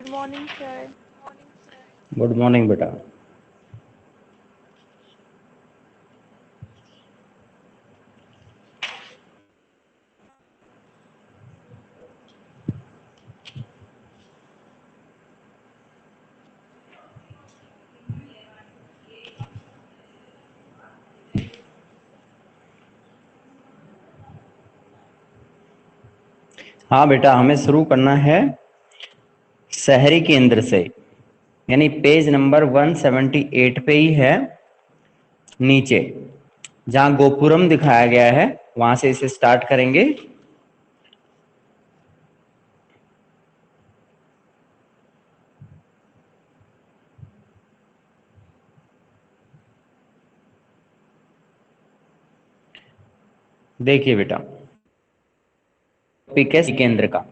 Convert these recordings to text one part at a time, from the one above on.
Morning sir. Good morning बेटा। हाँ बेटा, हमें शुरू करना है शहरी केंद्र से, यानी पेज नंबर 178 पे ही है, नीचे जहां गोपुरम दिखाया गया है वहां से इसे स्टार्ट करेंगे। देखिए बेटा, टॉपिक है केंद्र का।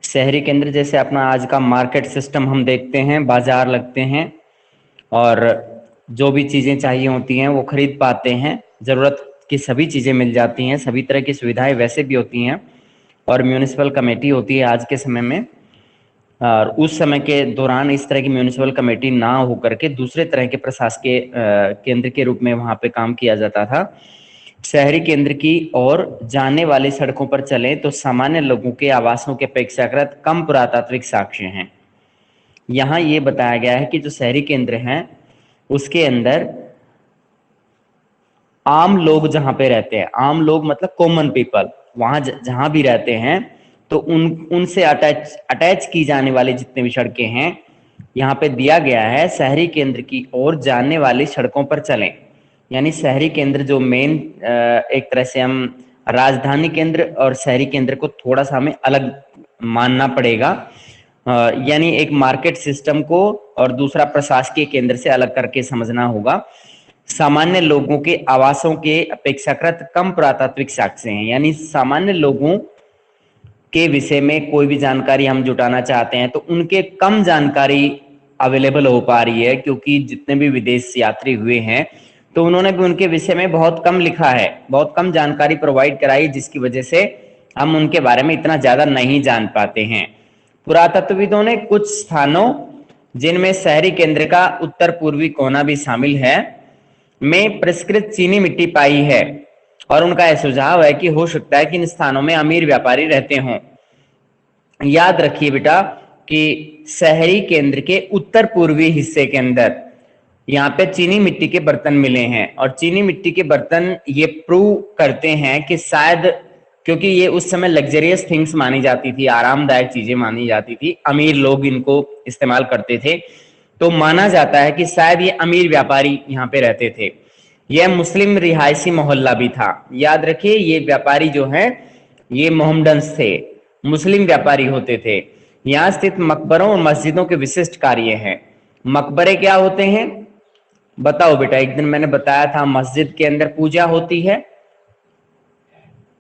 शहरी केंद्र जैसे अपना आज का मार्केट सिस्टम हम देखते हैं, बाजार लगते हैं और जो भी चीजें चाहिए होती हैं वो खरीद पाते हैं, जरूरत की सभी चीजें मिल जाती हैं, सभी तरह की सुविधाएं वैसे भी होती हैं और म्यूनिसिपल कमेटी होती है आज के समय में। और उस समय के दौरान इस तरह की म्यूनिसिपल कमेटी ना होकर के दूसरे तरह के प्रशासकीय केंद्र के रूप में वहां पे काम किया जाता था। शहरी केंद्र की ओर जाने वाली सड़कों पर चलें तो सामान्य लोगों के आवासों के अपेक्षाकृत कम पुरातात्विक साक्ष्य हैं। यहाँ ये बताया गया है कि जो शहरी केंद्र हैं उसके अंदर आम लोग जहाँ पे रहते हैं, आम लोग मतलब कॉमन पीपल, वहां जहां भी रहते हैं तो उनसे अटैच की जाने वाली जितने भी सड़कें हैं यहाँ पे दिया गया है, शहरी केंद्र की ओर जाने वाली सड़कों पर चलें। यानी शहरी केंद्र जो मेन, एक तरह से हम राजधानी केंद्र और शहरी केंद्र को थोड़ा सा हमें अलग मानना पड़ेगा। यानी एक मार्केट सिस्टम को और दूसरा प्रशासकीय केंद्र से अलग करके समझना होगा। सामान्य लोगों के आवासों के अपेक्षाकृत कम पुरातात्विक साक्ष्य हैं, यानी सामान्य लोगों के विषय में कोई भी जानकारी हम जुटाना चाहते हैं तो उनके कम जानकारी अवेलेबल हो पा रही है, क्योंकि जितने भी विदेश यात्री हुए हैं तो उन्होंने भी उनके विषय में बहुत कम लिखा है, बहुत कम जानकारी प्रोवाइड कराई, जिसकी वजह से हम उनके बारे में इतना ज्यादा नहीं जान पाते हैं। पुरातत्वविदों ने कुछ स्थानों, जिनमें शहरी केंद्र का उत्तर पूर्वी कोना भी शामिल है, में परिष्कृत चीनी मिट्टी पाई है और उनका यह सुझाव है कि हो सकता है कि इन स्थानों में अमीर व्यापारी रहते हों। याद रखिए बेटा कि शहरी केंद्र के उत्तर पूर्वी हिस्से के अंदर यहाँ पे चीनी मिट्टी के बर्तन मिले हैं और चीनी मिट्टी के बर्तन ये प्रूव करते हैं कि शायद, क्योंकि ये उस समय लग्जरियस थिंग्स मानी जाती थी, आरामदायक चीजें मानी जाती थी, अमीर लोग इनको इस्तेमाल करते थे, तो माना जाता है कि शायद ये अमीर व्यापारी यहाँ पे रहते थे। यह मुस्लिम रिहायशी मोहल्ला भी था। याद रखिए ये व्यापारी जो हैं ये मोहम्मडन्स थे, मुस्लिम व्यापारी होते थे। यहाँ स्थित मकबरों और मस्जिदों के विशिष्ट कार्य हैं। मकबरे क्या होते हैं बताओ बेटा? एक दिन मैंने बताया था मस्जिद के अंदर पूजा होती है,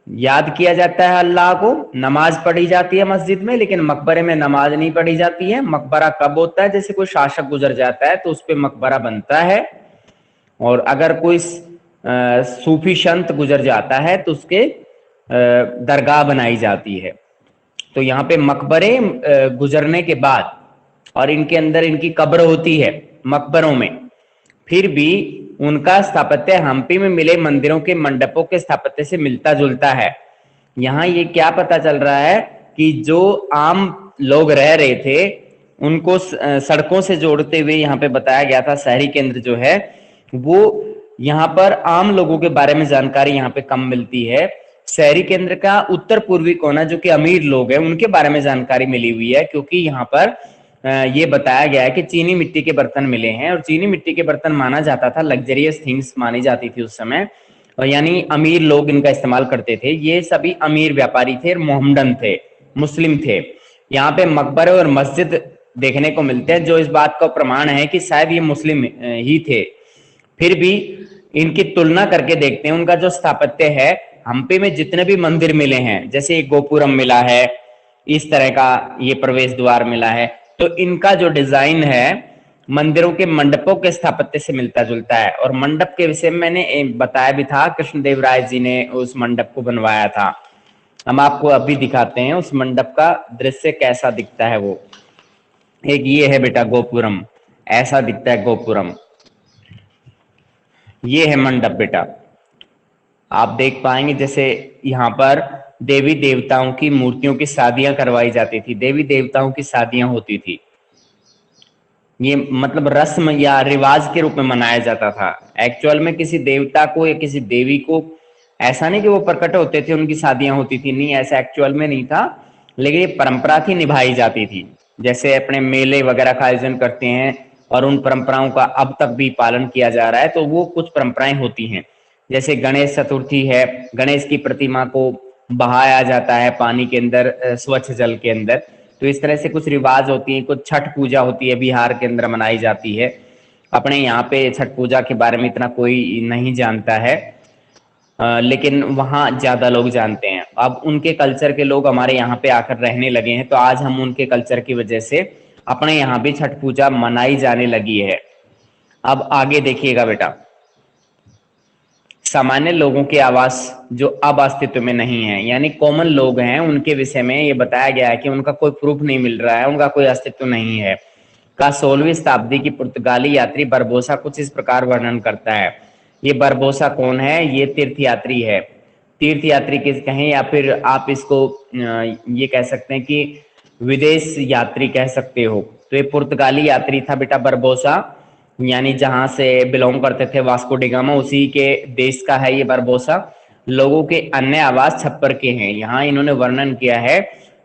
याद किया जाता है अल्लाह को, नमाज पढ़ी जाती है मस्जिद में, लेकिन मकबरे में नमाज नहीं पढ़ी जाती है। मकबरा कब होता है? जैसे कोई शासक गुजर जाता है तो उस पर मकबरा बनता है, और अगर कोई सूफी संत गुजर जाता है तो उसके दरगाह बनाई जाती है। तो यहाँ पे मकबरे गुजरने के बाद और इनके अंदर इनकी कब्र होती है मकबरों में, फिर भी उनका स्थापत्य हम्पी में मिले मंदिरों के मंडपों के स्थापत्य से मिलता जुलता है। यहाँ ये क्या पता चल रहा है कि जो आम लोग रह रहे थे उनको सड़कों से जोड़ते हुए यहाँ पे बताया गया था शहरी केंद्र जो है वो, यहाँ पर आम लोगों के बारे में जानकारी यहाँ पे कम मिलती है। शहरी केंद्र का उत्तर पूर्वी कोना जो कि अमीर लोग हैं उनके बारे में जानकारी मिली हुई है, क्योंकि यहाँ पर ये बताया गया है कि चीनी मिट्टी के बर्तन मिले हैं और चीनी मिट्टी के बर्तन माना जाता था, लग्जरियस थिंग्स मानी जाती थी उस समय, और यानी अमीर लोग इनका इस्तेमाल करते थे। ये सभी अमीर व्यापारी थे, मोहम्मडन थे, मुस्लिम थे। यहाँ पे मकबरे और मस्जिद देखने को मिलते हैं जो इस बात का प्रमाण है कि शायद ये मुस्लिम ही थे। फिर भी इनकी तुलना करके देखते हैं उनका जो स्थापत्य है, हम्पी में जितने भी मंदिर मिले हैं, जैसे एक गोपुरम मिला है, इस तरह का ये प्रवेश द्वार मिला है, तो इनका जो डिजाइन है मंदिरों के मंडपों के स्थापत्य से मिलता जुलता है। और मंडप के विषय में मैंने बताया भी था, कृष्णदेव राय जी ने उस मंडप को बनवाया था। हम आपको अभी दिखाते हैं उस मंडप का दृश्य कैसा दिखता है वो। एक ये है बेटा गोपुरम, ऐसा दिखता है गोपुरम। ये है मंडप बेटा, आप देख पाएंगे जैसे यहाँ पर देवी देवताओं की मूर्तियों की शादियां करवाई जाती थी, देवी देवताओं की शादियां होती थी। ये मतलब रस्म या रिवाज के रूप में मनाया जाता था। एक्चुअल में किसी देवता को या किसी देवी को ऐसा नहीं कि वो प्रकट होते थे उनकी शादियां होती थी, नहीं, ऐसा एक्चुअल में नहीं था, लेकिन ये परंपरा थी, निभाई जाती थी। जैसे अपने मेले वगैरह का आयोजन करते हैं और उन परंपराओं का अब तक भी पालन किया जा रहा है, तो वो कुछ परंपराएं होती हैं। जैसे गणेश चतुर्थी है, गणेश की प्रतिमा को बहाया जाता है पानी के अंदर, स्वच्छ जल के अंदर। तो इस तरह से कुछ रिवाज होती है। कुछ छठ पूजा होती है, बिहार के अंदर मनाई जाती है। अपने यहाँ पे छठ पूजा के बारे में इतना कोई नहीं जानता है, लेकिन वहाँ ज्यादा लोग जानते हैं। अब उनके कल्चर के लोग हमारे यहाँ पे आकर रहने लगे हैं, तो आज हम उनके कल्चर की वजह से अपने यहाँ भी छठ पूजा मनाई जाने लगी है। अब आगे देखिएगा बेटा, सामान्य लोगों की आवाज जो अब अस्तित्व में नहीं है, यानी कॉमन लोग हैं, उनके विषय में ये बताया गया है कि उनका कोई प्रूफ नहीं मिल रहा है, उनका कोई अस्तित्व नहीं है। का 16वीं शताब्दी की पुर्तगाली यात्री बरबोसा कुछ इस प्रकार वर्णन करता है। ये बरबोसा कौन है? ये तीर्थ यात्री है। तीर्थ यात्री किस कहें, या फिर आप इसको ये कह सकते हैं कि विदेश यात्री कह सकते हो। तो ये पुर्तगाली यात्री था बेटा बरबोसा, यानी जहां से बिलोंग करते थे वास्को डिगामा, उसी के देश का है ये बरबोसा। लोगों के अन्य आवास छप्पर के हैं। यहाँ इन्होंने वर्णन किया है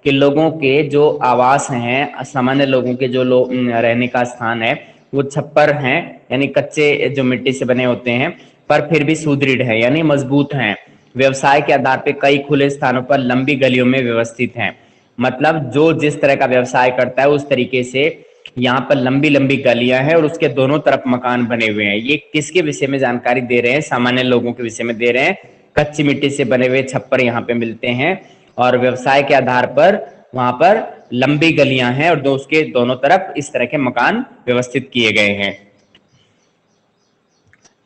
कि लोगों के जो आवास हैं, सामान्य लोगों के जो लोग रहने का स्थान है, वो छप्पर हैं, यानी कच्चे जो मिट्टी से बने होते हैं, पर फिर भी सुदृढ़ है, यानी मजबूत हैं। व्यवसाय के आधार पर कई खुले स्थानों पर लंबी गलियों में व्यवस्थित हैं। मतलब जो जिस तरह का व्यवसाय करता है उस तरीके से यहाँ पर लंबी लंबी गलियां हैं और उसके दोनों तरफ मकान बने हुए हैं। ये किसके विषय में जानकारी दे रहे हैं? सामान्य लोगों के विषय में दे रहे हैं। कच्ची मिट्टी से बने हुए छप्पर यहाँ पे मिलते हैं और व्यवसाय के आधार पर वहां पर लंबी गलियां हैं और उसके दोनों तरफ इस तरह के मकान व्यवस्थित किए गए हैं।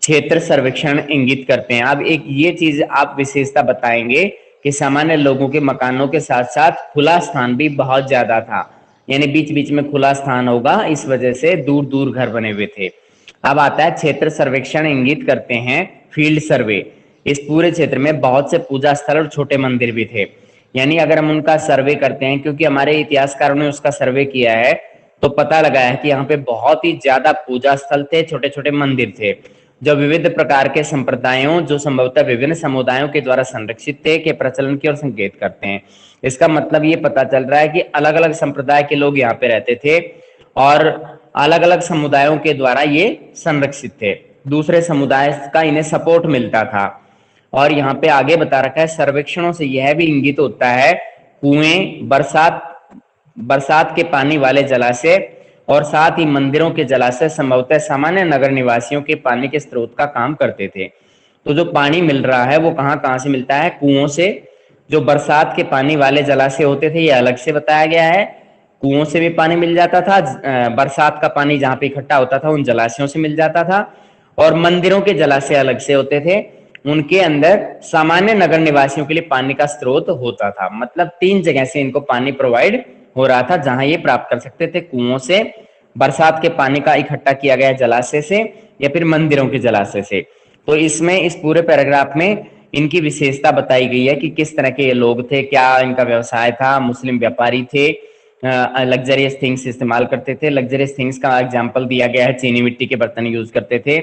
क्षेत्र सर्वेक्षण इंगित करते हैं। अब एक ये चीज आप विशेषता बताएंगे कि सामान्य लोगों के मकानों के साथ साथ खुला स्थान भी बहुत ज्यादा था, यानी बीच बीच में खुला स्थान होगा, इस वजह से दूर दूर घर बने हुए थे। अब आता है क्षेत्र सर्वेक्षण इंगित करते हैं फील्ड सर्वे। इस पूरे क्षेत्र में बहुत से पूजा स्थल और छोटे मंदिर भी थे। यानी अगर हम उनका सर्वे करते हैं, क्योंकि हमारे इतिहासकारों ने उसका सर्वे किया है, तो पता लगा है कि यहाँ पे बहुत ही ज्यादा पूजा स्थल थे, छोटे छोटे मंदिर थे, जो विविध प्रकार के संप्रदायों, जो संभवतः विभिन्न समुदायों के द्वारा संरक्षित थे, के प्रचलन की ओर संकेत करते हैं। इसका मतलब ये पता चल रहा है कि अलग अलग संप्रदाय के लोग यहाँ पे रहते थे और अलग अलग समुदायों के द्वारा ये संरक्षित थे, दूसरे समुदाय का इन्हें सपोर्ट मिलता था। और यहाँ पे आगे बता रखा है, सर्वेक्षणों से यह भी इंगित होता है कुएं, बरसात के पानी वाले जलाशय और साथ ही मंदिरों के जलाशय संभवतः सामान्य नगर निवासियों के पानी के स्रोत का काम करते थे। तो जो पानी मिल रहा है वो कहाँ कहाँ से मिलता है? कुओं से। जो बरसात के पानी वाले जलाशय होते थे ये अलग से बताया गया है, कुओं से भी पानी मिल जाता था, बरसात का पानी जहाँ पे इकट्ठा होता था उन जलाशयों से मिल जाता था, और मंदिरों के जलाशय अलग से होते थे, उनके अंदर सामान्य नगर निवासियों के लिए पानी का स्रोत होता था। मतलब 3 जगह से इनको पानी प्रोवाइड हो रहा था जहां ये प्राप्त कर सकते थे, कुओं से, बरसात के पानी का इकट्ठा किया गया जलाशय से, या फिर मंदिरों के जलाशय से। तो इसमें इस पूरे पैराग्राफ में इनकी विशेषता बताई गई है कि किस तरह के ये लोग थे, क्या इनका व्यवसाय था। मुस्लिम व्यापारी थे, लग्जरियस थिंग्स इस्तेमाल करते थे। लग्जरियस थिंग्स का एग्जाम्पल दिया गया है, चीनी मिट्टी के बर्तन यूज करते थे।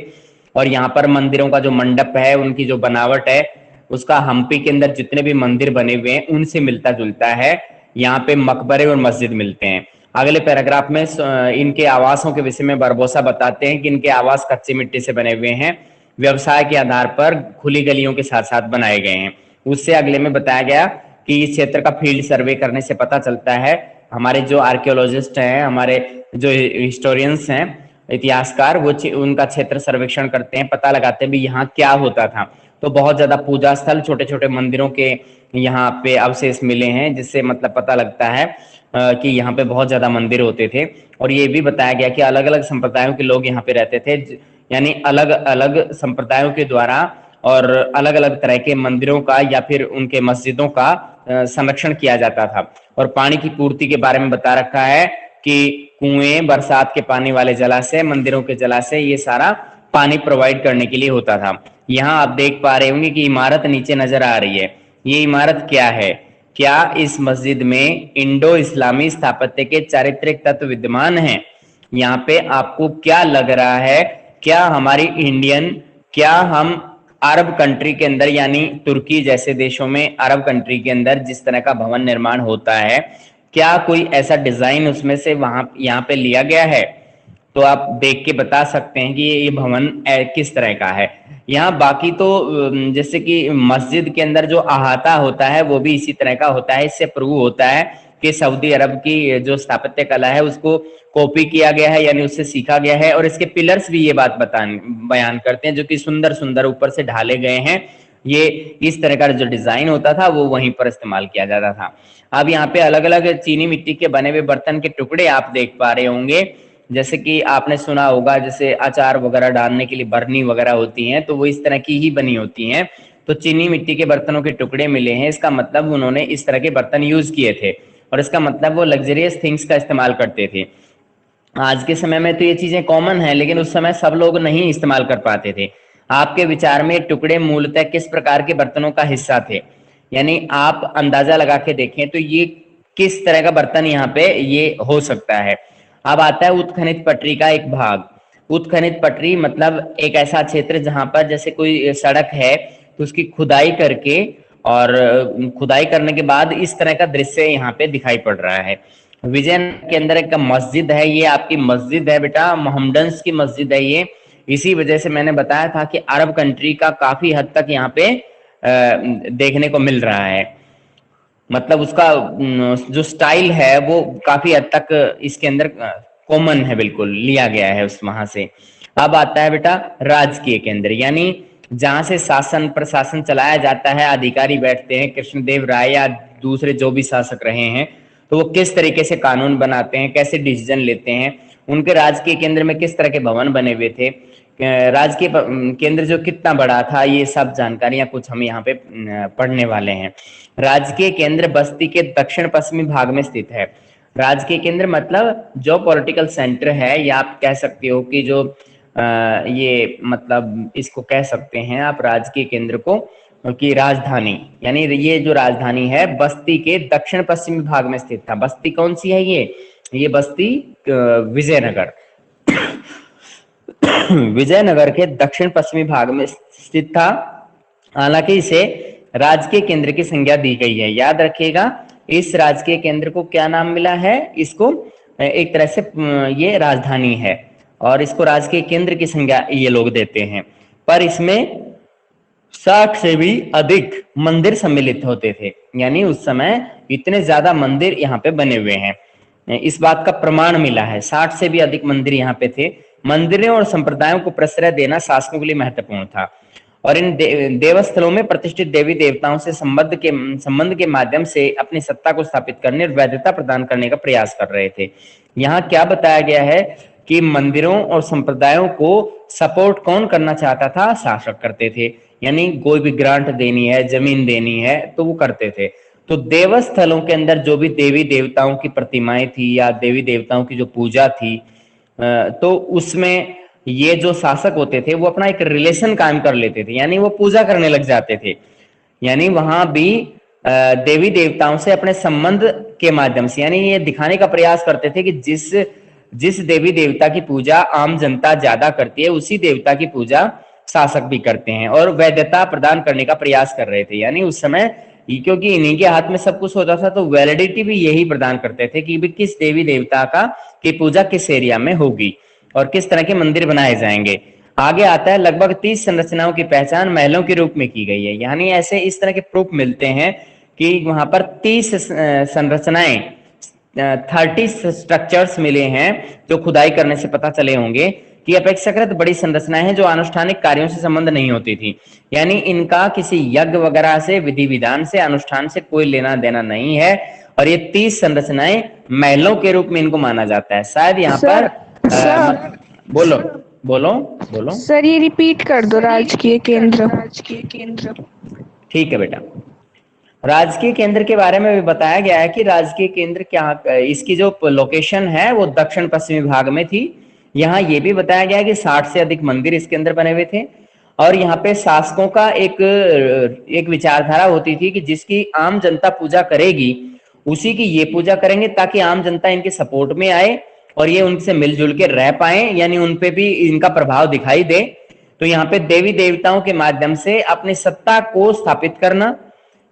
और यहाँ पर मंदिरों का जो मंडप है, उनकी जो बनावट है, उसका हम्पी के अंदर जितने भी मंदिर बने हुए हैं उनसे मिलता जुलता है। यहाँ पे मकबरे और मस्जिद मिलते हैं। अगले पैराग्राफ में इनके आवासों के विषय में बरबोसा बताते हैं कि इनके आवास कच्ची मिट्टी से बने हुए हैं, व्यवसाय के आधार पर खुली गलियों के साथ साथ बनाए गए हैं। उससे अगले में बताया गया कि इस क्षेत्र का फील्ड सर्वे करने से पता चलता है, हमारे जो आर्कियोलॉजिस्ट हैं, हमारे जो हिस्टोरियंस हैं, इतिहासकार, वो उनका क्षेत्र सर्वेक्षण करते हैं, पता लगाते हैं भी यहाँ क्या होता था। तो बहुत ज्यादा पूजा स्थल, छोटे छोटे मंदिरों के यहाँ पे अवशेष मिले हैं, जिससे मतलब पता लगता है कि यहाँ पे बहुत ज्यादा मंदिर होते थे। और ये भी बताया गया कि अलग अलग संप्रदायों के लोग यहाँ पे रहते थे, यानी अलग अलग संप्रदायों के द्वारा और अलग अलग तरह के मंदिरों का या फिर उनके मस्जिदों का संरक्षण किया जाता था। और पानी की पूर्ति के बारे में बता रखा है कि कुएं, बरसात के पानी वाले जलाशय, मंदिरों के जलाशय, ये सारा पानी प्रोवाइड करने के लिए होता था। यहाँ आप देख पा रहे होंगे कि इमारत नीचे नजर आ रही है। ये इमारत क्या है? क्या इस मस्जिद में इंडो इस्लामी स्थापत्य के चारित्रिक तत्व विद्यमान हैं? यहाँ पे आपको क्या लग रहा है? क्या हमारी इंडियन, क्या हम अरब कंट्री के अंदर यानी तुर्की जैसे देशों में, अरब कंट्री के अंदर जिस तरह का भवन निर्माण होता है, क्या कोई ऐसा डिजाइन उसमें से वहां यहाँ पे लिया गया है? तो आप देख के बता सकते हैं कि ये भवन किस तरह का है। यहाँ बाकी तो जैसे कि मस्जिद के अंदर जो अहाता होता है वो भी इसी तरह का होता है। इससे प्रूव होता है कि सऊदी अरब की जो स्थापत्य कला है उसको कॉपी किया गया है, यानी उससे सीखा गया है। और इसके पिलर्स भी ये बात बयान करते हैं, जो कि सुंदर सुंदर ऊपर से ढाले गए हैं। ये इस तरह का जो डिजाइन होता था वो वहीं पर इस्तेमाल किया जाता था। अब यहाँ पे अलग अलग चीनी मिट्टी के बने हुए बर्तन के टुकड़े आप देख पा रहे होंगे। जैसे कि आपने सुना होगा, जैसे अचार वगैरह डालने के लिए बरनी वगैरह होती हैं, तो वो इस तरह की ही बनी होती हैं। तो चीनी मिट्टी के बर्तनों के टुकड़े मिले हैं, इसका मतलब उन्होंने इस तरह के बर्तन यूज किए थे, और इसका मतलब वो लग्जरियस थिंग्स का इस्तेमाल करते थे। आज के समय में तो ये चीजें कॉमन है, लेकिन उस समय सब लोग नहीं इस्तेमाल कर पाते थे। आपके विचार में टुकड़े मूलतः किस प्रकार के बर्तनों का हिस्सा थे? यानी आप अंदाजा लगा के देखें तो ये किस तरह का बर्तन यहाँ पे ये हो सकता है। अब आता है उत्खनित पटरी का एक भाग। उत्खनित पटरी मतलब एक ऐसा क्षेत्र जहां पर जैसे कोई सड़क है तो उसकी खुदाई करके, और खुदाई करने के बाद इस तरह का दृश्य यहाँ पे दिखाई पड़ रहा है। विजयनगर के अंदर एक मस्जिद है, ये आपकी मस्जिद है बेटा, मोहम्मडन्स की मस्जिद है ये। इसी वजह से मैंने बताया था कि अरब कंट्री का काफी हद तक यहाँ पे देखने को मिल रहा है। मतलब उसका जो स्टाइल है वो काफी हद तक इसके अंदर कॉमन है, बिल्कुल लिया गया है उस वहां से। अब आता है बेटा राजकीय केंद्र, यानी जहां से शासन प्रशासन चलाया जाता है, अधिकारी बैठते हैं, कृष्णदेव राय या दूसरे जो भी शासक रहे हैं, तो वो किस तरीके से कानून बनाते हैं, कैसे डिसीजन लेते हैं, उनके राजकीय केंद्र में किस तरह के भवन बने हुए थे, राजकीय केंद्र जो कितना बड़ा था, ये सब जानकारियां कुछ हम यहाँ पे पढ़ने वाले हैं। राजकीय केंद्र बस्ती के दक्षिण पश्चिमी भाग में स्थित है। राजकीय केंद्र मतलब जो पॉलिटिकल सेंटर है, या आप कह सकते हो कि जो ये मतलब इसको कह सकते हैं आप राजकीय केंद्र को की राजधानी, यानी ये जो राजधानी है बस्ती के दक्षिण पश्चिमी भाग में स्थित था। बस्ती कौन सी है? ये बस्ती विजयनगर विजयनगर के दक्षिण पश्चिमी भाग में स्थित था। हालांकि इसे राजकीय केंद्र की संज्ञा दी गई है। याद रखिएगा, इस राजकीय केंद्र को क्या नाम मिला है? इसको एक तरह से ये राजधानी है, और इसको राजकीय केंद्र की संज्ञा ये लोग देते हैं। पर इसमें 60 से भी अधिक मंदिर सम्मिलित होते थे, यानी उस समय इतने ज्यादा मंदिर यहाँ पे बने हुए हैं। इस बात का प्रमाण मिला है, 60 से भी अधिक मंदिर यहाँ पे थे। मंदिरों और संप्रदायों को प्रश्रय देना शासकों के लिए महत्वपूर्ण था, और इन देवस्थलों में प्रतिष्ठित देवी देवताओं से संबंध के माध्यम से अपनी सत्ता को स्थापित करने और वैधता प्रदान करने का प्रयास कर रहे थे। यहाँ क्या बताया गया है कि मंदिरों और संप्रदायों को सपोर्ट कौन करना चाहता था? शासक करते थे, यानी कोई भी ग्रांट देनी है, जमीन देनी है, तो वो करते थे। तो देवस्थलों के अंदर जो भी देवी देवताओं की प्रतिमाएं थी या देवी देवताओं की जो पूजा थी, तो उसमें ये जो शासक होते थे वो अपना एक रिलेशन कायम कर लेते थे, यानी वो पूजा करने लग जाते थे। यानी वहां भी देवी देवताओं से अपने संबंध के माध्यम से, यानी ये दिखाने का प्रयास करते थे कि जिस देवी देवता की पूजा आम जनता ज्यादा करती है, उसी देवता की पूजा शासक भी करते हैं, और वैधता प्रदान करने का प्रयास कर रहे थे। यानी उस समय क्योंकि इन्हीं के हाथ में सब कुछ होता था, तो वैलिडिटी भी यही प्रदान करते थे कि भी किस देवी देवता की पूजा किस एरिया में होगी और किस तरह के मंदिर बनाए जाएंगे। आगे आता है लगभग 30 संरचनाओं की पहचान महलों के रूप में की गई है। यानी ऐसे इस तरह के प्रूफ मिलते हैं कि वहां पर 30 संरचनाएं, 30 स्ट्रक्चर्स मिले हैं जो खुदाई करने से पता चले होंगे कि अपेक्षाकृत बड़ी संरचनाएं हैं जो अनुष्ठानिक कार्यों से संबंध नहीं होती थी। यानी इनका किसी यज्ञ वगैरह से, विधि विधान से, अनुष्ठान से कोई लेना देना नहीं है, और ये 30 संरचनाएं महलों के रूप में इनको माना जाता है। शायद यहाँ पर बोलो बोलो बोलो सर, ये रिपीट कर दो, राजकीय केंद्र। ठीक है बेटा। राजकीय केंद्र के बारे में भी बताया गया है कि राजकीय केंद्र क्या, इसकी जो लोकेशन है वो दक्षिण पश्चिमी भाग में थी। यहाँ ये भी बताया गया है कि 60 से अधिक मंदिर इसके अंदर बने हुए थे, और यहाँ पे शासकों का एक विचारधारा होती थी कि जिसकी आम जनता पूजा करेगी उसी की ये पूजा करेंगे, ताकि आम जनता इनके सपोर्ट में आए और ये उनसे मिलजुल के रह पाए, यानी उनपे भी इनका प्रभाव दिखाई दे। तो यहाँ पे देवी देवताओं के माध्यम से अपनी सत्ता को स्थापित करना,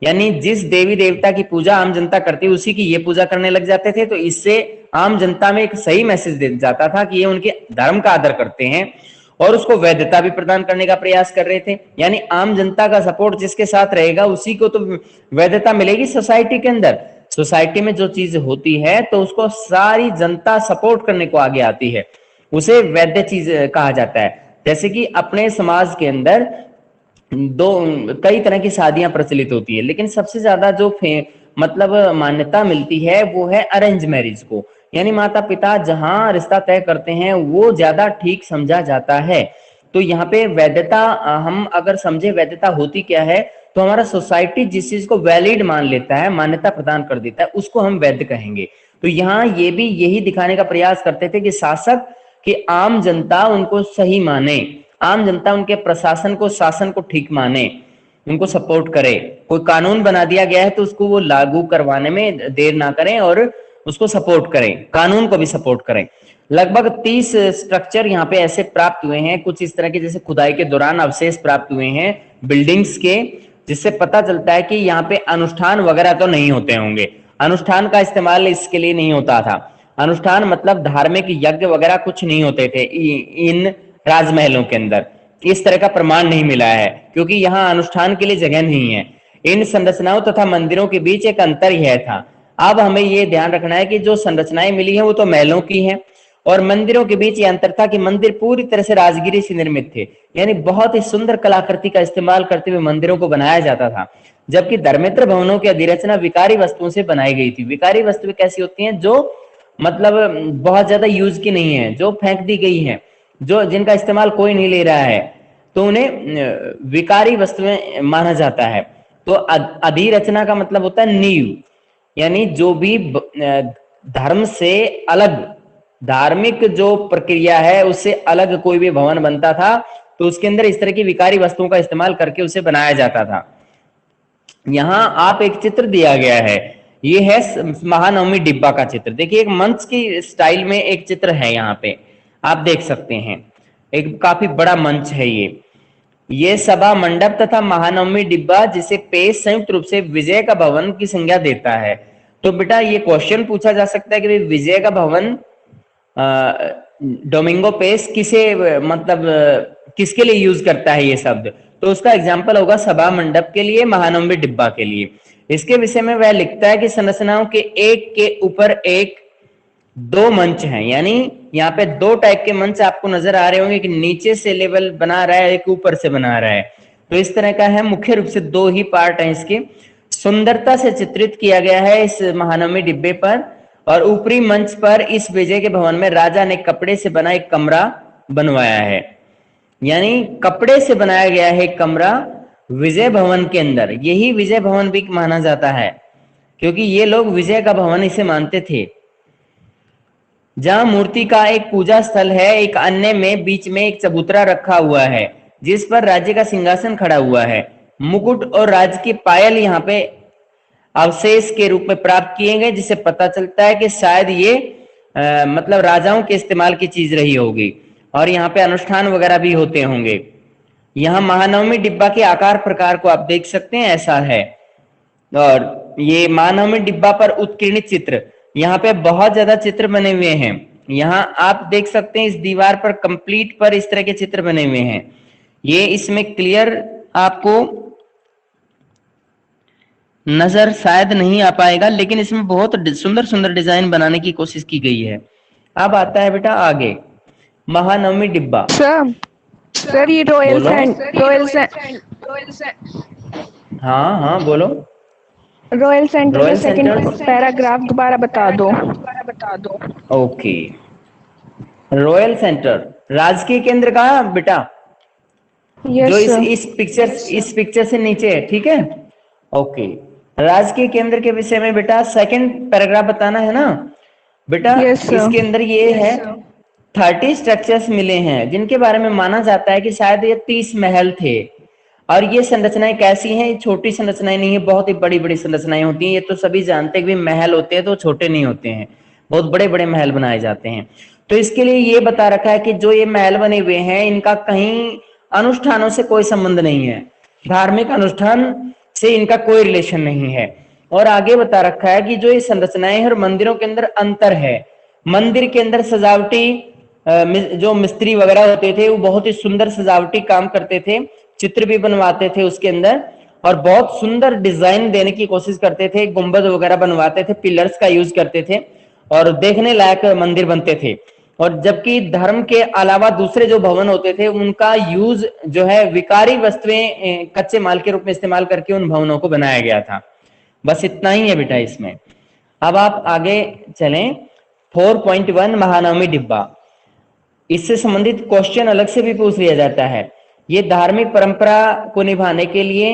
यानी जिस देवी देवता की पूजा आम जनता करती उसी की ये पूजा करने लग जाते थे। तो इससे आम जनता में एक सही मैसेज दे जाता था कि ये उनके धर्म का आदर करते हैं, और उसको वैधता भी प्रदान करने का प्रयास कर रहे थे। यानी आम जनता का सपोर्ट जिसके साथ रहेगा उसी को तो वैधता मिलेगी सोसाइटी के अंदर। सोसाइटी में जो चीज होती है तो उसको सारी जनता सपोर्ट करने को आगे आती है, उसे वैध चीज कहा जाता है। जैसे कि अपने समाज के अंदर कई तरह की शादियां प्रचलित होती है, लेकिन सबसे ज्यादा जो मतलब मान्यता मिलती है वो है अरेंज मैरिज को, यानी माता पिता जहां रिश्ता तय करते हैं वो ज्यादा ठीक समझा जाता है। तो यहाँ पे वैधता, हम अगर समझे वैधता होती क्या है, तो हमारा सोसाइटी जिस चीज को वैलिड मान लेता है, मान्यता प्रदान कर देता है, उसको हम वैध कहेंगे। तो यहाँ ये भी यही दिखाने का प्रयास करते थे कि शासक कि आम जनता उनको सही माने, आम जनता उनके प्रशासन को, शासन को ठीक माने, उनको सपोर्ट करे। कोई कानून बना दिया गया है तो उसको वो लागू करवाने में देर ना करें और उसको सपोर्ट करें, कानून को भी सपोर्ट करें। लगभग 30 स्ट्रक्चर यहाँ पे ऐसे प्राप्त हुए हैं, कुछ इस तरह के जैसे खुदाई के दौरान अवशेष प्राप्त हुए हैं बिल्डिंग्स के, जिससे पता चलता है कि यहाँ पे अनुष्ठान वगैरह तो नहीं होते होंगे। अनुष्ठान का इस्तेमाल इसके लिए नहीं होता था। अनुष्ठान मतलब धार्मिक यज्ञ वगैरह कुछ नहीं होते थे इन राजमहलों के अंदर। इस तरह का प्रमाण नहीं मिला है, क्योंकि यहाँ अनुष्ठान के लिए जगह नहीं है। इन संरचनाओं तथा मंदिरों के बीच एक अंतर यह था। अब हमें ये ध्यान रखना है कि जो संरचनाएं मिली हैं वो तो महलों की हैं, और मंदिरों के बीच ये अंतर था कि मंदिर पूरी तरह से राजगिरी से निर्मित थे, यानी बहुत ही सुंदर कलाकृति का इस्तेमाल करते हुए मंदिरों को बनाया जाता था। जबकि धर्मेंद्र भवनों की अधिरचना विकारी वस्तुओं से बनाई गई थी। विकारी वस्तुएं कैसी होती हैं? जो मतलब बहुत ज्यादा यूज की नहीं है, जो फेंक दी गई है, जो जिनका इस्तेमाल कोई नहीं ले रहा है, तो उन्हें विकारी वस्तुएं माना जाता है। तो अधिरचना का मतलब होता है नींव, यानी जो भी धर्म से अलग, धार्मिक जो प्रक्रिया है उससे अलग कोई भी भवन बनता था तो उसके अंदर इस तरह की विकारी वस्तुओं का इस्तेमाल करके उसे बनाया जाता था। यहाँ आप एक चित्र दिया गया है, ये है महानवमी डिब्बा का चित्र। देखिए एक मंच की स्टाइल में एक चित्र है, यहाँ पे आप देख सकते हैं, एक काफी बड़ा मंच है ये सभा मंडप तथा महानवमी डिब्बा, जिसे पेश संयुक्त रूप से विजय का भवन की संज्ञा देता है। तो बेटा ये क्वेश्चन पूछा जा सकता है कि विजय का भवन डोमिंगो पेस किसे मतलब किसके लिए यूज करता है ये शब्द? तो उसका एग्जाम्पल होगा सभा मंडप के लिए, महानवमी डिब्बा के लिए। इसके विषय में वह लिखता है कि संरचनाओं के एक के ऊपर एक दो मंच हैं, यानी यहाँ पे दो टाइप के मंच आपको नजर आ रहे होंगे कि नीचे से लेवल बना रहा है, एक ऊपर से बना रहा है। तो इस तरह का है, मुख्य रूप से दो ही पार्ट हैं इसके। सुंदरता से चित्रित किया गया है इस महानवमी डिब्बे पर, और ऊपरी मंच पर इस विजय के भवन में राजा ने कपड़े से बना एक कमरा बनवाया है, यानी कपड़े से बनाया गया है एक कमरा विजय भवन के अंदर। यही विजय भवन भी माना जाता है, क्योंकि ये लोग विजय का भवन इसे मानते थे। जहां मूर्ति का एक पूजा स्थल है, एक अन्य में बीच में एक चबूतरा रखा हुआ है जिस पर राज्य का सिंहासन खड़ा हुआ है। मुकुट और राज की पायल यहाँ पे अवशेष के रूप में प्राप्त किए गए, जिससे पता चलता है कि शायद ये मतलब राजाओं के इस्तेमाल की चीज रही होगी, और यहाँ पे अनुष्ठान वगैरह भी होते होंगे। यहाँ महानवमी डिब्बा के आकार प्रकार को आप देख सकते हैं, ऐसा है। और ये महानवमी डिब्बा पर उत्कीर्णित चित्र, यहाँ पे बहुत ज्यादा चित्र बने हुए हैं। यहाँ आप देख सकते हैं इस दीवार पर कंप्लीट पर इस तरह के चित्र बने हुए हैं। ये इसमें क्लियर आपको नजर शायद नहीं आ पाएगा, लेकिन इसमें बहुत सुंदर सुंदर डिजाइन बनाने की कोशिश की गई है। अब आता है बेटा आगे महानवमी डिब्बा। सर ये रॉयल हाँ बोलो। रॉयल सेंटर का सेकंड पैराग्राफ दोबारा बता दो। ओके, रॉयल सेंटर राजकीय केंद्र कहाँ है बेटा? जो इस पिक्चर से नीचे है, ठीक है। ओके, राजकीय केंद्र के विषय में बेटा सेकंड पैराग्राफ बताना है ना बेटा। Yes sir. इसके अंदर ये है 30 स्ट्रक्चर्स मिले हैं जिनके बारे में माना जाता है कि शायद ये 30 महल थे। और ये संरचनाएं कैसी हैं? ये छोटी संरचनाएं नहीं है, बहुत ही बड़ी बड़ी संरचनाएं होती हैं। ये तो सभी जानते हैं कि महल होते हैं तो छोटे नहीं होते हैं, बहुत बड़े बड़े महल बनाए जाते हैं। तो इसके लिए ये बता रखा है कि जो ये महल बने हुए हैं इनका कहीं अनुष्ठानों से कोई संबंध नहीं है, धार्मिक अनुष्ठान से इनका कोई रिलेशन नहीं है। और आगे बता रखा है कि जो ये संरचनाएं हैं और मंदिरों के अंदर अंतर है। मंदिर के अंदर सजावटी जो मिस्त्री वगैरह होते थे वो बहुत ही सुंदर सजावटी काम करते थे, चित्र भी बनवाते थे उसके अंदर, और बहुत सुंदर डिजाइन देने की कोशिश करते थे, गुंबद वगैरह बनवाते थे, पिलर्स का यूज करते थे और देखने लायक मंदिर बनते थे। और जबकि धर्म के अलावा दूसरे जो भवन होते थे उनका यूज जो है विकारी वस्तुएं कच्चे माल के रूप में इस्तेमाल करके उन भवनों को बनाया गया था। बस इतना ही है बेटा इसमें। अब आप आगे चलें। 4.1 महानवमी डिब्बा, इससे संबंधित क्वेश्चन अलग से भी पूछ लिया जाता है। ये धार्मिक परंपरा को निभाने के लिए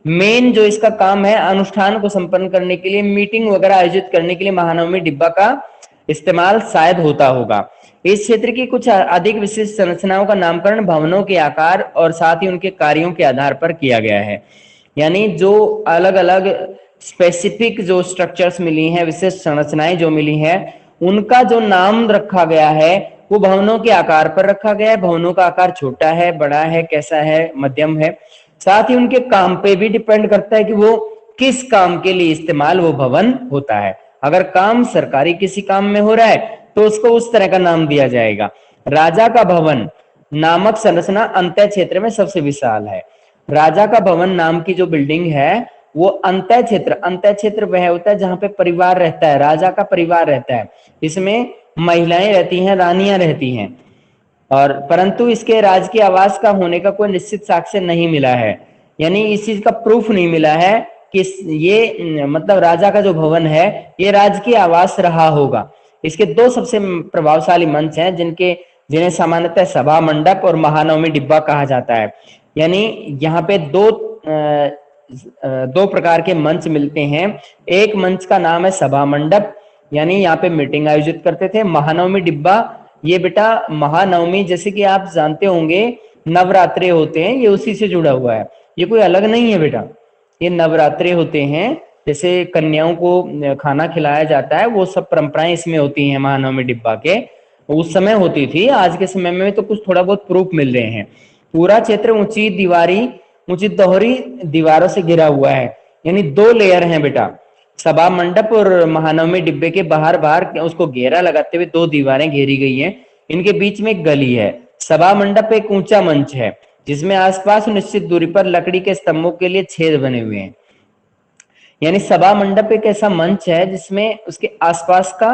मेन जो इसका काम है, अनुष्ठान को संपन्न करने के लिए, मीटिंग वगैरह आयोजित करने के लिए महानवमी डिब्बा का इस्तेमाल शायद होता होगा। इस क्षेत्र की कुछ अधिक विशिष्ट संरचनाओं का नामकरण भवनों के आकार और साथ ही उनके कार्यों के आधार पर किया गया है। यानी जो अलग अलग स्पेसिफिक जो स्ट्रक्चर्स मिली हैं, विशिष्ट संरचनाएं जो मिली हैं, उनका जो नाम रखा गया है वो भवनों के आकार पर रखा गया है। भवनों का आकार छोटा है, बड़ा है, कैसा है, मध्यम है। साथ ही उनके काम पे भी डिपेंड करता है कि वो किस काम के लिए इस्तेमाल वो भवन होता है। अगर काम सरकारी किसी काम में हो रहा है तो उसको उस तरह का नाम दिया जाएगा। राजा का भवन नामक संरचना अंतः क्षेत्र में सबसे विशाल है। राजा का भवन नाम की जो बिल्डिंग है वो अंतः क्षेत्र वह होता है जहां पे परिवार रहता है, राजा का परिवार रहता है। इसमें महिलाएं रहती हैं, रानियां रहती हैं, और परंतु इसके राजकीय आवास का होने का कोई निश्चित साक्ष्य नहीं मिला है। यानी इस चीज का प्रूफ नहीं मिला है कि ये मतलब राजा का जो भवन है ये राजकीय आवास रहा होगा। इसके दो सबसे प्रभावशाली मंच हैं जिन्हें सामान्यतः सभा मंडप और महानवमी डिब्बा कहा जाता है। यानी यहाँ पे दो प्रकार के मंच मिलते हैं। एक मंच का नाम है सभा मंडप, यानी यहाँ पे मीटिंग आयोजित करते थे। महानवमी डिब्बा, ये बेटा महानवमी जैसे कि आप जानते होंगे नवरात्रे होते हैं, ये उसी से जुड़ा हुआ है, ये कोई अलग नहीं है बेटा। ये नवरात्रे होते हैं, जैसे कन्याओं को खाना खिलाया जाता है, वो सब परंपराएं इसमें होती हैं महानवमी डिब्बा के। उस समय होती थी, आज के समय में तो कुछ थोड़ा बहुत प्रूफ मिल रहे हैं। पूरा क्षेत्र ऊंची दोहरी दीवारों से घिरा हुआ है, यानी 2 लेयर हैं बेटा। सभा मंडप और महानवमी डिब्बे के बाहर उसको घेरा लगाते हुए 2 दीवारें घेरी गई हैं। इनके बीच में एक गली है। सभा मंडप एक ऊंचा मंच है जिसमें आसपास निश्चित दूरी पर लकड़ी के स्तंभों के लिए छेद बने हुए हैं। यानी सभा मंडप एक ऐसा मंच है जिसमें उसके आसपास का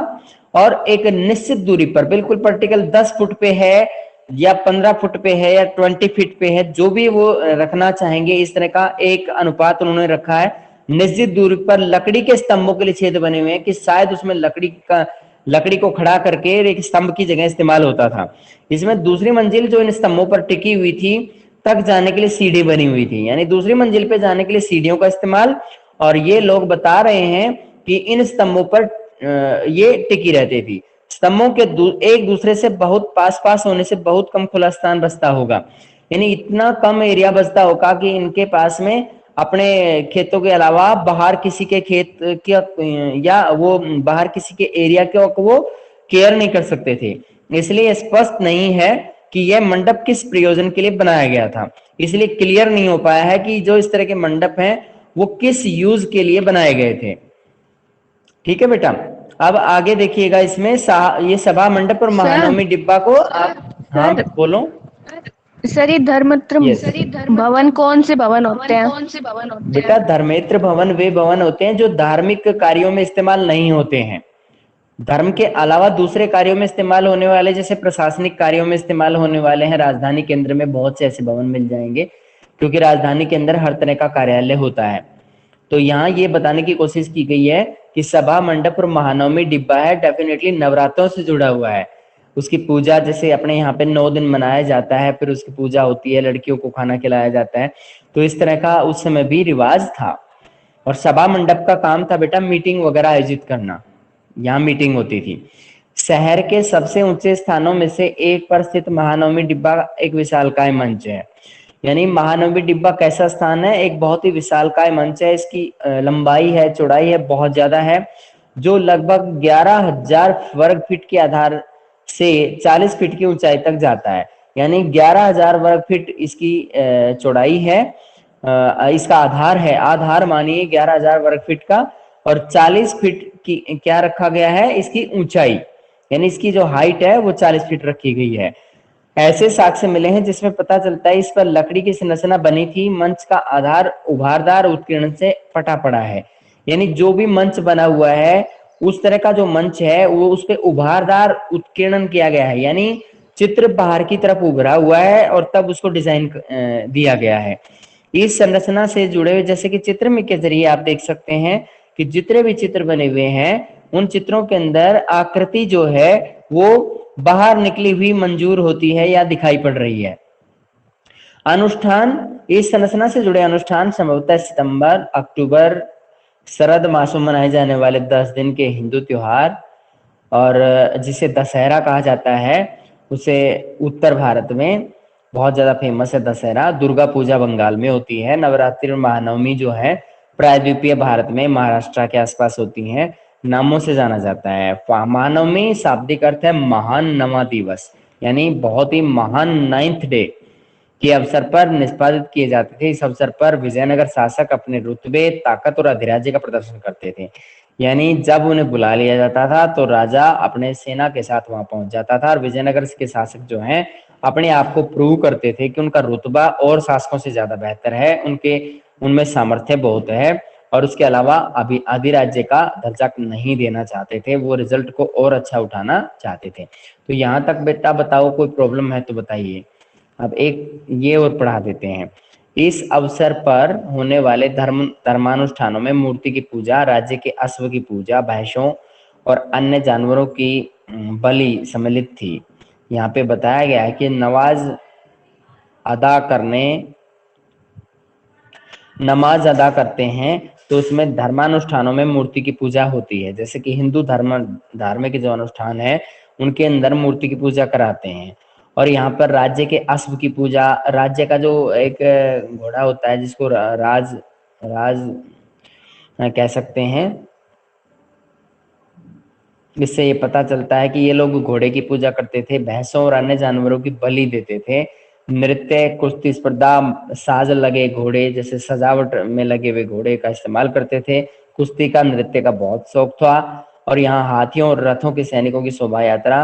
और एक निश्चित दूरी पर, बिल्कुल पर्टिकुलर 10 फुट पे है या 15 फुट पे है या 20 फीट पे है, जो भी वो रखना चाहेंगे, इस तरह का एक अनुपात उन्होंने रखा है। निश्चित दूरी पर लकड़ी के स्तंभों के लिए छेद बने हुए हैं कि शायद उसमें लकड़ी को खड़ा करके एक स्तंभ की जगह इस्तेमाल होता था। इसमें दूसरी मंजिल जो इन स्तंभों पर टिकी हुई थी तक जाने के लिए सीढ़ी बनी हुई थी, यानी दूसरी मंजिल पे जाने के लिए सीढ़ियों का इस्तेमाल। और ये लोग बता रहे हैं कि इन स्तंभों पर ये टिकी रहती थी। स्तंभों के एक दूसरे से बहुत पास होने से बहुत कम खुला स्थान बचता होगा, यानी इतना कम एरिया बचता होगा कि इनके पास में अपने खेतों के अलावा बाहर किसी के खेत या वो बाहर किसी के एरिया को वो केयर नहीं कर सकते थे। इसलिए स्पष्ट नहीं है कि यह मंडप किस प्रयोजन के लिए बनाया गया था। इसलिए क्लियर नहीं हो पाया है कि जो इस तरह के मंडप हैं वो किस यूज के लिए बनाए गए थे। ठीक है बेटा, अब आगे देखिएगा। इसमें ये सभा मंडप और महानवमी डिब्बा को आप, हाँ बोलो सर, ये धर्मेत्र भवन कौन से भवन होते हैं? बेटा धर्मेत्र भवन वे भवन होते हैं जो धार्मिक कार्यों में इस्तेमाल नहीं होते हैं। धर्म के अलावा दूसरे कार्यों में इस्तेमाल होने वाले, जैसे प्रशासनिक कार्यों में इस्तेमाल होने वाले हैं, राजधानी केंद्र में बहुत से ऐसे भवन मिल जाएंगे क्योंकि राजधानी के अंदर हर तरह का कार्यालय होता है। तो यहाँ ये बताने की कोशिश की गई है कि सभा मंडप और महानवमी डिब्बा है डेफिनेटली नवरात्रों से जुड़ा हुआ है। उसकी पूजा जैसे अपने यहाँ पे 9 दिन मनाया जाता है, फिर उसकी पूजा होती है, लड़कियों को खाना खिलाया जाता है, तो इस तरह का उस समय भी रिवाज था। और सभा मंडप का काम था बेटा मीटिंग वगैरह आयोजित करना, यहाँ मीटिंग होती थी। शहर के सबसे ऊंचे स्थानों में से एक पर स्थित महानवमी डिब्बा एक विशालकाय मंच है। यानी महानवमी डिब्बा कैसा स्थान है, एक बहुत ही विशालकाय मंच है। इसकी लंबाई है, चौड़ाई है, बहुत ज्यादा है, जो लगभग 11,000 वर्ग फीट के आधार से 40 फीट की ऊंचाई तक जाता है। यानी 11,000 वर्ग फीट इसकी चौड़ाई है, इसका आधार है, आधार मानिए 11,000 वर्ग फीट का, और 40 फीट की क्या रखा गया है, इसकी ऊंचाई, यानी इसकी जो हाइट है वो 40 फीट रखी गई है। ऐसे साक्ष्य मिले हैं जिसमें पता चलता है इस पर लकड़ी की संरचना बनी थी। मंच का आधार उभारदार उत्कीर्ण से फटा पड़ा है। यानी जो भी मंच बना हुआ है उस तरह का जो मंच है वो उस पे उभारदार उत्कीर्णन किया गया है, यानी चित्र बाहर की तरफ उभरा हुआ है और तब उसको डिजाइन दिया गया है। इस संरचना से जुड़े हुए, जैसे कि चित्र में के जरिए आप देख सकते हैं कि जितने भी चित्र बने हुए हैं उन चित्रों के अंदर आकृति जो है वो बाहर निकली हुई मंजूर होती है या दिखाई पड़ रही है। अनुष्ठान, इस संरचना से जुड़े अनुष्ठान संभवतः सितंबर अक्टूबर शरद मासों में मनाए जाने वाले 10 दिन के हिंदू त्योहार, और जिसे दशहरा कहा जाता है, उसे उत्तर भारत में बहुत ज्यादा फेमस है दशहरा। दुर्गा पूजा बंगाल में होती है। नवरात्रि और महानवमी जो है प्रायद्वीपीय भारत में महाराष्ट्र के आसपास होती हैं, नामों से जाना जाता है। महानवमी शाब्दिक अर्थ है महान नवा दिवस, यानी बहुत ही महान 9th डे के अवसर पर निष्पादित किए जाते थे। इस अवसर पर विजयनगर शासक अपने रुतबे, ताकत और अधिराज्य का प्रदर्शन करते थे। यानी जब उन्हें बुला लिया जाता था तो राजा अपने सेना के साथ वहां पहुंच जाता था, और विजयनगर के शासक जो हैं अपने आप को प्रूव करते थे कि उनका रुतबा और शासकों से ज्यादा बेहतर है, उनके उनमें सामर्थ्य बहुत है, और उसके अलावा अभी अधिराज्य का दर्जा नहीं देना चाहते थे, वो रिजल्ट को और अच्छा उठाना चाहते थे। तो यहाँ तक बेटा बताओ, कोई प्रॉब्लम है तो बताइए। अब एक ये और पढ़ा देते हैं। इस अवसर पर होने वाले धर्मानुष्ठानों में मूर्ति की पूजा, राज्य के अश्व की पूजा, भैंसों और अन्य जानवरों की बलि सम्मिलित थी। यहाँ पे बताया गया है कि नमाज अदा करते हैं तो उसमें धर्मानुष्ठानों में मूर्ति की पूजा होती है। जैसे कि हिंदू धार्मिक जो अनुष्ठान है उनके अंदर मूर्ति की पूजा कराते हैं। और यहाँ पर राज्य के अश्व की पूजा, राज्य का जो एक घोड़ा होता है जिसको राज राज कह सकते हैं, इससे ये पता चलता है कि ये लोग घोड़े की पूजा करते थे, भैंसों और अन्य जानवरों की बलि देते थे। नृत्य, कुश्ती स्पर्धा, साज लगे घोड़े, जैसे सजावट में लगे हुए घोड़े का इस्तेमाल करते थे। कुश्ती का, नृत्य का बहुत शौक था। और यहाँ हाथियों और रथों के सैनिकों की शोभा यात्रा,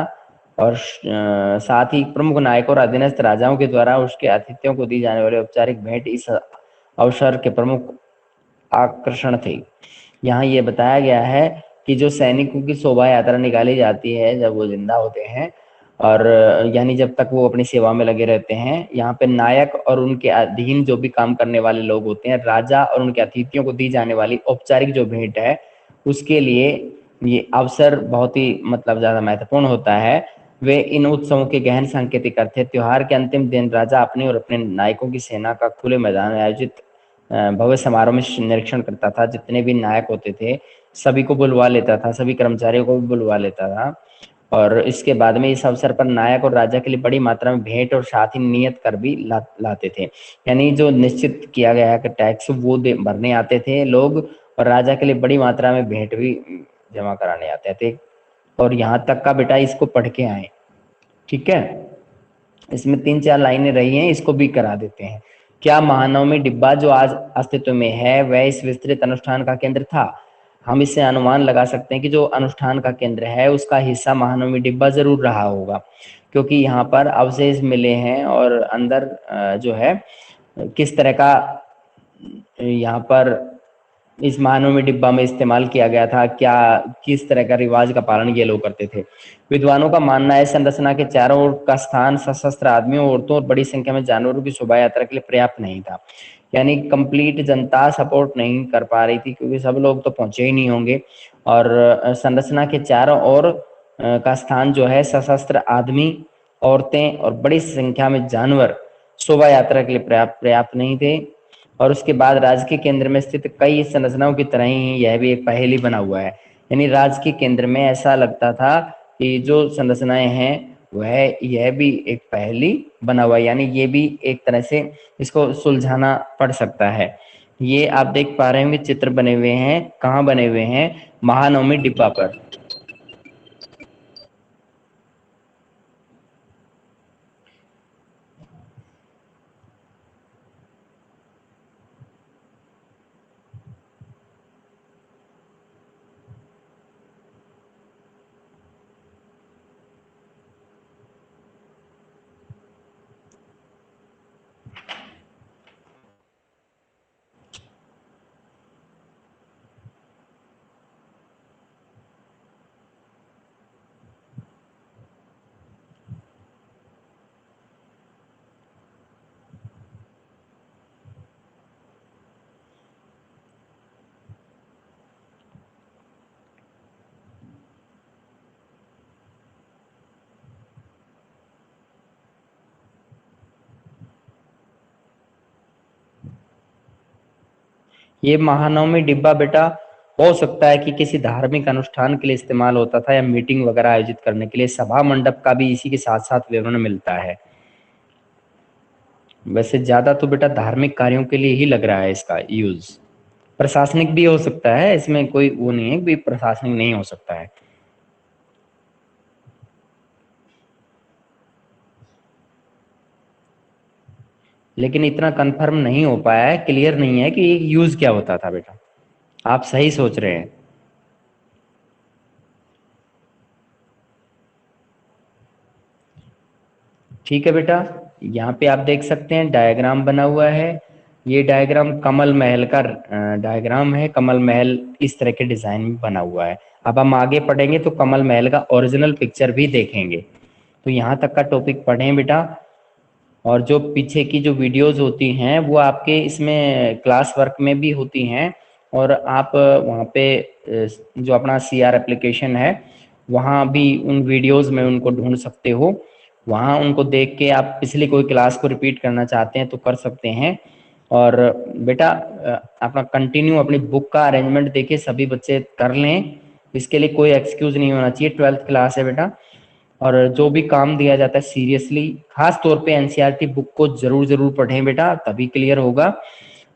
और साथ ही प्रमुख नायकों और अधीनस्थ राजाओं के द्वारा उसके अतिथियों को दी जाने वाले औपचारिक भेंट इस अवसर के प्रमुख आकर्षण थे। यहाँ ये बताया गया है कि जो सैनिकों की शोभा यात्रा निकाली जाती है जब वो जिंदा होते हैं, और यानी जब तक वो अपनी सेवा में लगे रहते हैं, यहाँ पे नायक और उनके अधीन जो भी काम करने वाले लोग होते हैं, राजा और उनके अतिथियों को दी जाने वाली औपचारिक जो भेंट है, उसके लिए ये अवसर बहुत ही मतलब ज्यादा महत्वपूर्ण होता है। वे इन उत्सवों के गहन सांकेतिक अर्थ थे। त्योहार के अंतिम दिन राजा अपने और अपने नायकों की सेना का खुले मैदान में आयोजित भव्य समारोह में निरीक्षण करता था। जितने भी नायक होते थे सभी को बुलवा लेता था, सभी कर्मचारियों को भी बुलवा लेता था। और इसके बाद में इस अवसर पर नायक और राजा के लिए बड़ी मात्रा में भेंट और साथ ही नियत कर भी लाते थे। यानी जो निश्चित किया गया है कि टैक्स वो भरने आते थे लोग, और राजा के लिए बड़ी मात्रा में भेंट भी जमा कराने आते थे। और यहाँ तक का बेटा इसको पढ़ के आए, ठीक है। इसमें 3-4 लाइनें रही हैं, इसको भी करा देते हैं। क्या महानवमी डिब्बा जो आज अस्तित्व में है वह इस विस्तृत अनुष्ठान का केंद्र था? हम इससे अनुमान लगा सकते हैं कि जो अनुष्ठान का केंद्र है उसका हिस्सा महानवमी डिब्बा जरूर रहा होगा, क्योंकि यहाँ पर अवशेष मिले हैं और अंदर जो है किस तरह का यहाँ पर इस महानवमी डिब्बा में इस्तेमाल किया गया था, क्या किस तरह का रिवाज का पालन ये लोग करते थे। विद्वानों का मानना है संरचना के चारों ओर का स्थान सशस्त्र आदमियों, औरतों और बड़ी संख्या में जानवरों की शोभा यात्रा के लिए पर्याप्त नहीं था। यानी कंप्लीट जनता सपोर्ट नहीं कर पा रही थी, क्योंकि सब लोग तो पहुंचे ही नहीं होंगे। और संरचना के चारों ओर का स्थान जो है सशस्त्र आदमी, औरतें और बड़ी संख्या में जानवर शोभा यात्रा के लिए पर्याप्त नहीं थे। और उसके बाद राज्य के केंद्र में स्थित कई संरचनाओं की तरह ही यह भी एक पहेली बना हुआ है। यानी राज्य के केंद्र में ऐसा लगता था कि जो संरचनाएं हैं वह यह भी एक पहेली बना हुआ है, यानी ये भी एक तरह से इसको सुलझाना पड़ सकता है। ये आप देख पा रहे होंगे चित्र बने हुए हैं, कहाँ बने हुए हैं, महानवमी डिब्बा पर। ये महानवमी डिब्बा बेटा हो सकता है कि किसी धार्मिक अनुष्ठान के लिए इस्तेमाल होता था या मीटिंग वगैरह आयोजित करने के लिए। सभा मंडप का भी इसी के साथ साथ विवरण मिलता है। वैसे ज्यादा तो बेटा धार्मिक कार्यों के लिए ही लग रहा है इसका यूज। प्रशासनिक भी हो सकता है, इसमें कोई वो नहीं है कि प्रशासनिक नहीं हो सकता है। लेकिन इतना कंफर्म नहीं हो पाया है, क्लियर नहीं है कि ये यूज क्या होता था बेटा। आप सही सोच रहे हैं। ठीक है बेटा, यहाँ पे आप देख सकते हैं डायग्राम बना हुआ है। ये डायग्राम कमल महल का डायग्राम है। कमल महल इस तरह के डिजाइन में बना हुआ है। अब हम आगे पढ़ेंगे तो कमल महल का ओरिजिनल पिक्चर भी देखेंगे। तो यहाँ तक का टॉपिक पढ़ें बेटा। और जो पीछे की जो वीडियोस होती हैं वो आपके इसमें क्लास वर्क में भी होती हैं। और आप वहाँ पे जो अपना CR एप्लीकेशन है वहाँ भी उन वीडियोस में उनको ढूंढ सकते हो। वहाँ उनको देख के आप पिछली कोई क्लास को रिपीट करना चाहते हैं तो कर सकते हैं। और बेटा अपना कंटिन्यू अपनी बुक का अरेंजमेंट देखिए सभी बच्चे कर लें। इसके लिए कोई एक्सक्यूज नहीं होना चाहिए, 12th क्लास है बेटा। और जो भी काम दिया जाता है सीरियसली, खास तौर पे एनसीईआरटी बुक को जरूर जरूर पढ़ें बेटा, तभी क्लियर होगा।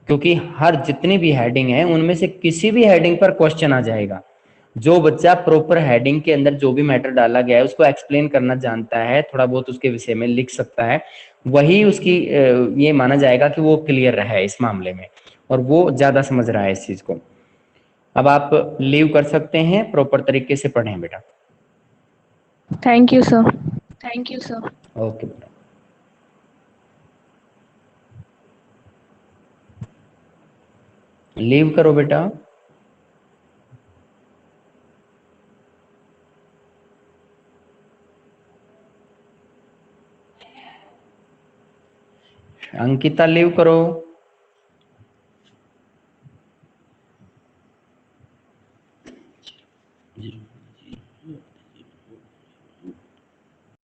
क्योंकि हर जितनी भी हेडिंग है उनमें से किसी भी हेडिंग पर क्वेश्चन आ जाएगा। जो बच्चा प्रॉपर हेडिंग के अंदर जो भी मैटर डाला गया है उसको एक्सप्लेन करना जानता है, थोड़ा बहुत उसके विषय में लिख सकता है, वही उसकी ये माना जाएगा कि वो क्लियर है इस मामले में और वो ज्यादा समझ रहा है इस चीज को। अब आप लीव कर सकते हैं, प्रॉपर तरीके से पढ़ें बेटा। Thank you sir. Thank you sir. Okay बेटा, लीव करो बेटा। अंकिता लीव करो।